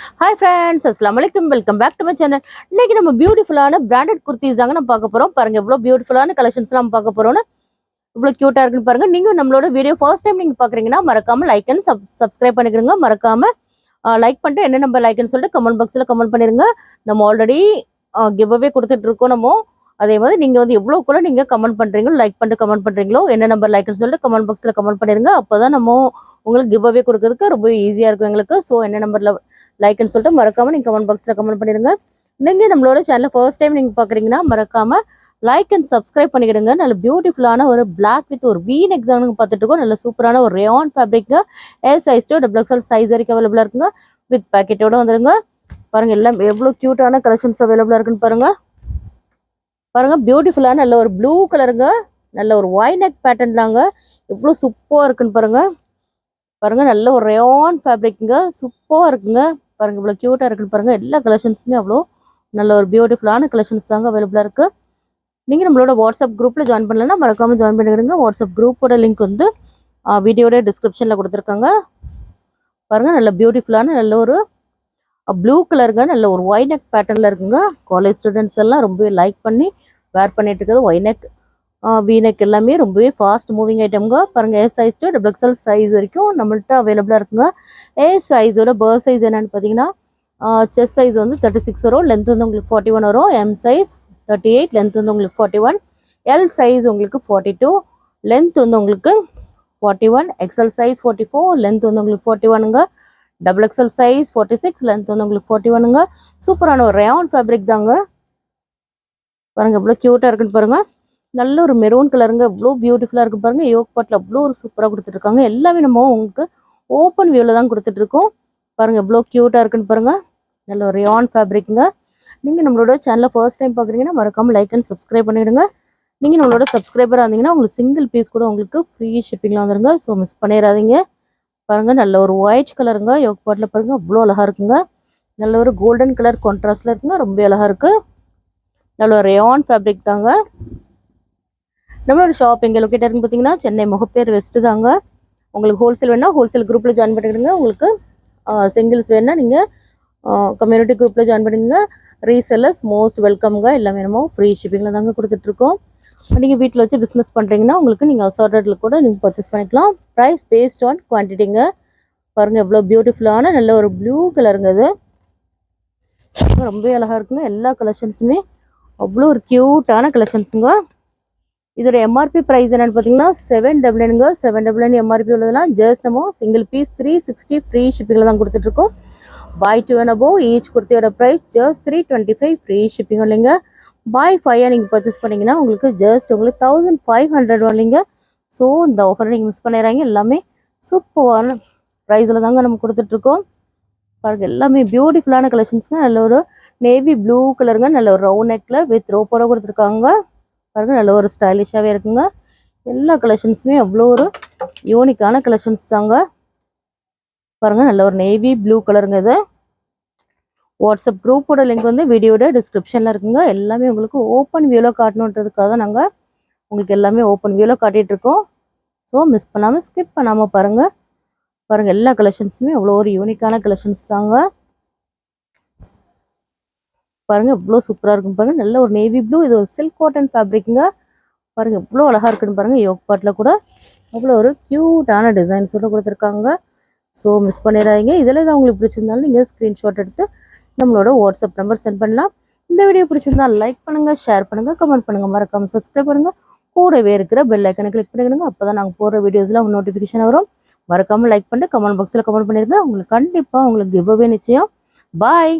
Hi friends, அஸ்ஸலாமு அலைக்கும். Welcome back to my channel. இன்னைக்கு நம்ம பியூட்டிஃபுல்லான பிராண்டட் குர்த்திஸ் தாங்க நம்ம பார்க்க போறோம். பாருங்க எவ்வளோ பியூட்டிஃபுல்லான கலெக்ஷன்ஸ் நம்ம பார்க்க போறோம்னு, இவ்வளோ கியூட்டா இருக்குன்னு பாருங்க. நீங்க நம்மளோட வீடியோ ஃபர்ஸ்ட் டைம் நீங்க பாக்குறீங்கன்னா மறக்காம லைக் அண்ட் சப்ஸ்கிரைப் பண்ணிக்கிறங்க. மறக்காம லைக் பண்ணிட்டு என்ன நம்பர் லைக்னு சொல்லிட்டு கமெண்ட் பாக்ஸ்ல கமெண்ட் பண்ணிருங்க. நம்ம ஆல்ரெடி கிவ் அவே கொடுத்துட்டு இருக்கோம். நம்ம அதே மாதிரி நீங்க வந்து எவ்வளோக்குள்ள நீங்க கமெண்ட் பண்றீங்களோ, லைக் பண்ணிட்டு கமெண்ட் பண்றீங்களோ, என்ன நம்பர் லைக்னு சொல்லிட்டு கமெண்ட் பாக்ஸ்ல கமெண்ட் பண்ணிருங்க. அப்பதான் நம்ம உங்களுக்கு கிவ் அவே கொடுக்கறதுக்கு ரொம்ப ஈஸியா இருக்கும் எங்களுக்கு. ஸோ என்ன நம்பர்ல லைக்னு சொல்லிட்டு மறக்காம நீங்க கமெண்ட் பாக்ஸ்ல கமெண்ட் பண்ணிருங்க. நீங்க நம்மளோட சேனல் ஃபர்ஸ்ட் டைம் நீங்க பாக்குறீங்கன்னா மறக்காம லைக் அண்ட் சப்ஸ்கிரைப் பண்ணிக்கிடுங்க. நல்ல பியூட்டிஃபுல்லான ஒரு பிளாக் வித் ஒரு வீ நெக் தான் பார்த்துட்டு இருக்கோம். நல்ல சூப்பரான ஒரு rayon fabric, S size to double XL size வரைக்கும் அவைலபிளா இருக்குங்க. வித் பேக்கெட்டோட வந்துருங்க. பாருங்க எல்லாம் எவ்வளவு கியூட்டான கலெக்ஷன்ஸ் அவைலபிளா இருக்குன்னு பாருங்க. பாருங்க பியூட்டிஃபுல்லான நல்ல ஒரு ப்ளூ கலருங்க, நல்ல ஒரு ஒய் நெக் பேட்டர்ன் தாங்க. எவ்வளவு சூப்பரா இருக்குன்னு பாருங்க. பாருங்க நல்ல ஒரு ரேயான் ஃபேப்ரிக்ங்க, சூப்பரா இருக்குங்க. பாருங்க இவ்வளவு கியூட்டா இருக்குன்னு பாருங்க. எல்லா கலெக்ஷன்ஸுமே அவ்வளோ நல்ல ஒரு பியூட்டிஃபுல்லான கலெக்ஷன்ஸ் தாங்க அவைலபிளா இருக்கு. நீங்க நம்மளோட வாட்ஸ்அப் குரூப்ல ஜாயின் பண்ணலன்னா மறக்காம ஜாயின் பண்ணிடுங்க. வாட்ஸ்அப் குரூப்போட லிங்க் வந்து வீடியோட டிஸ்கிரிப்ஷன்ல கொடுத்துருக்காங்க. பாருங்க நல்ல பியூட்டிஃபுல்லான நல்ல ஒரு ப்ளூ கலருங்க, நல்ல ஒரு ஒய் நெக் பேட்டர்ன்ல இருக்குங்க. காலேஜ் ஸ்டூடெண்ட்ஸ் எல்லாம் ரொம்பவே லைக் பண்ணி வேர் பண்ணிட்டு இருக்குது. ஒய் நெக் வி நெக் எல்லாமே ரொம்பவே ஃபாஸ்ட் மூவிங் ஐட்டம்ங்க. பாருங்க S size to double XL size வரைக்கும் நம்மள்ட்ட அவைலபிளா இருக்குங்க. எஸ் சைஸோட பர் சைஸ் என்னன்னு பார்த்தீங்கன்னா செஸ்ட் சைஸ் வந்து 36 வரும், லென்த் வந்து உங்களுக்கு 41 வரும். எம் சைஸ் 38, லென்த் வந்து உங்களுக்கு 41. எல் சைஸ் உங்களுக்கு 42, லென்த் வந்து உங்களுக்கு 41. எக்ஸ்எல் சைஸ் 44, லென்த் வந்து உங்களுக்கு 41ங்க. டபுள் எக்ஸ்எல் சைஸ் 46, லென்த் வந்து உங்களுக்கு 41ங்க. சூப்பரான ஒரு ரேயான் ஃபேப்ரிக் தாங்க. பாருங்க எவ்வளோ கியூட்டா இருக்குன்னு பாருங்க. நல்ல ஒரு மெரூன் கலருங்க, எவ்வளோ பியூட்டிஃபுல்லா இருக்கு பாருங்க. யோக் பாட்டில் அவ்வளோ ஒரு சூப்பராக கொடுத்துட்ருக்காங்க. எல்லாமே நம்ம உங்களுக்கு ஓப்பன் வியூவில் தான் கொடுத்துட்ருக்கோம். பாருங்க எவ்வளோ கியூட்டா இருக்குன்னு பாருங்க. நல்ல ஒரு ரேயான் ஃபேப்ரிக்ங்க. நீங்கள் நம்மளோட சேனலை ஃபர்ஸ்ட் டைம் பார்க்குறீங்கன்னா மறக்காமல் லைக் அண்ட் சப்ஸ்கிரைப் பண்ணிடுங்க. நீங்கள் நம்மளோட சப்ஸ்கிரைபராக இருந்தீங்கன்னா உங்களுக்கு சிங்கிள் பீஸ் கூட உங்களுக்கு ஃப்ரீ ஷிப்பிங்கில் வந்துருங்க. ஸோ மிஸ் பண்ணிடாதீங்க. பாருங்க நல்ல ஒரு ஒயிட் கலருங்க, யோக் பாட்டில் பாருங்க அவ்வளோ அழகாக இருக்குங்க. நல்ல ஒரு கோல்டன் கலர் கான்ட்ராஸ்ட்ல இருக்குங்க, ரொம்ப அழகாக இருக்கு. நல்ல ஒரு ரேயான் ஃபேப்ரிக் தாங்க. நம்மளோட ஷாப் எங்கே லொக்கேட் இருக்குன்னு பார்த்தீங்கன்னா சென்னை முகப்பேர் வெஸ்ட் தாங்க. உங்களுக்கு ஹோல்சேல் வேணா ஹோல்சேல் குரூப்பில் ஜாயின் பண்ணிடுங்க. உங்களுக்கு சிங்கிள்ஸ் வேணா நீங்கள் கம்யூனிட்டி குரூப்பில் ஜாயின் பண்ணிடுங்க. ரீசெல்லர்ஸ் மோஸ்ட் வெல்கம்ங்க. எல்லாமே நம்ம ஃப்ரீ ஷிப்பிங்கில் தாங்க கொடுத்துட்ருக்கோம். நீங்கள் வீட்டில் வச்சு பிஸ்னஸ் பண்ணுறீங்கன்னா உங்களுக்கு நீங்கள் அசார்டடில் கூட நீங்கள் பர்ச்சேஸ் பண்ணிக்கலாம். ப்ரைஸ் பேஸ்ட் ஆன் குவான்டிட்டிங்க. பாருங்கள் எவ்வளோ பியூட்டிஃபுல்லான நல்ல ஒரு ப்ளூ கலருங்க. இது ரொம்ப அழகாக இருக்குங்க. எல்லா கலெக்ஷன்ஸுமே அவ்வளோ ஒரு க்யூட்டான கலெக்ஷன்ஸுங்க. இதோட எம்ஆர்பி ப்ரைஸ் என்னென்னு பார்த்தீங்கன்னா 799ங்க. 799 எம்ஆர்பி உள்ளதெல்லாம் ஜஸ்ட் நம்ம சிங்கிள் பீஸ் 360 ஃப்ரீ ஷிப்பிங்கில் தான் கொடுத்துட்ருக்கோம். பை 2 and above ஈச் குர்த்தியோட ப்ரைஸ் ஜஸ்ட் 325 ஃப்ரீ ஷிப்பிங் இல்லைங்க. பை 5 நீங்கள் பர்ச்சேஸ் பண்ணிங்கன்னா உங்களுக்கு ஜஸ்ட் உங்களுக்கு 1500 இல்லைங்க. ஸோ இந்த ஆஃபரை நீங்கள் மிஸ் பண்ணிடுறாங்க. எல்லாமே சூப்பரான ப்ரைஸில் தாங்க நம்ம கொடுத்துட்ருக்கோம். பாருங்கள் எல்லாமே பியூட்டிஃபுல்லான கலெக்ஷன்ஸுங்க. நல்ல ஒரு நேவி ப்ளூ கலருங்க, நல்ல ஒரு ரவுண்ட் நெக்கில் வித் ரோப்போட கொடுத்துருக்காங்க. பாருங்கள் நல்ல ஒரு ஸ்டைலிஷாகவே இருக்குங்க. எல்லா கலெக்ஷன்ஸுமே அவ்வளோ ஒரு யூனிக்கான கலெக்ஷன்ஸ் தாங்க. பாருங்கள் நல்ல ஒரு நேவி ப்ளூ கலருங்க. இது வாட்ஸ்அப் குரூப்போட லிங்க் வந்து வீடியோட டிஸ்கிரிப்ஷனில் இருக்குங்க. எல்லாமே உங்களுக்கு ஓப்பன் வியூவில் காட்டணுன்றதுக்காக தான் நாங்கள் உங்களுக்கு எல்லாமே ஓப்பன் வியூவில் காட்டிகிட்ருக்கோம். ஸோ மிஸ் பண்ணாமல் ஸ்கிப் பண்ணாமல் பாருங்கள். பாருங்கள் எல்லா கலெக்ஷன்ஸுமே அவ்வளோ ஒரு யூனிக்கான கலெக்ஷன்ஸ் தாங்க. பாருங்கள் எவ்வளோ சூப்பராக இருக்குன்னு பாருங்கள். நல்ல ஒரு நேவி ப்ளூ, இது ஒரு சில்க் காட்டன் ஃபேப்ரிக்குங்க. பாருங்கள் எவ்வளோ அழகாக இருக்குன்னு பாருங்கள். யோக் பாட்டில் கூட அவ்வளோ ஒரு க்யூட்டான டிசைன்ஸோட கொடுத்துருக்காங்க. ஸோ மிஸ் பண்ணிடாதீங்க. இதில் தான் உங்களுக்கு பிடிச்சிருந்தாலும் நீங்கள் ஸ்க்ரீன்ஷாட் எடுத்து நம்மளோட வாட்ஸ்அப் நம்பர் சென்ட் பண்ணலாம். இந்த வீடியோ பிடிச்சிருந்தா லைக் பண்ணுங்கள், ஷேர் பண்ணுங்கள், கமெண்ட் பண்ணுங்கள், மறக்காமல் சப்ஸ்கிரைப் பண்ணுங்கள். கூடவே இருக்கிற பெல் ஐக்கனை கிளிக் பண்ணிடுங்க. அப்போ தான் நாங்கள் போடுற வீடியோஸ்லாம் நோட்டிஃபிகேஷன் வரும். மறக்காமல் லைக் பண்ணிட்டு கமெண்ட் பாக்ஸில் கமெண்ட் பண்ணிடுங்க. உங்களுக்கு கண்டிப்பாக உங்களுக்கு கிவ் அவே நிச்சயம். பாய்.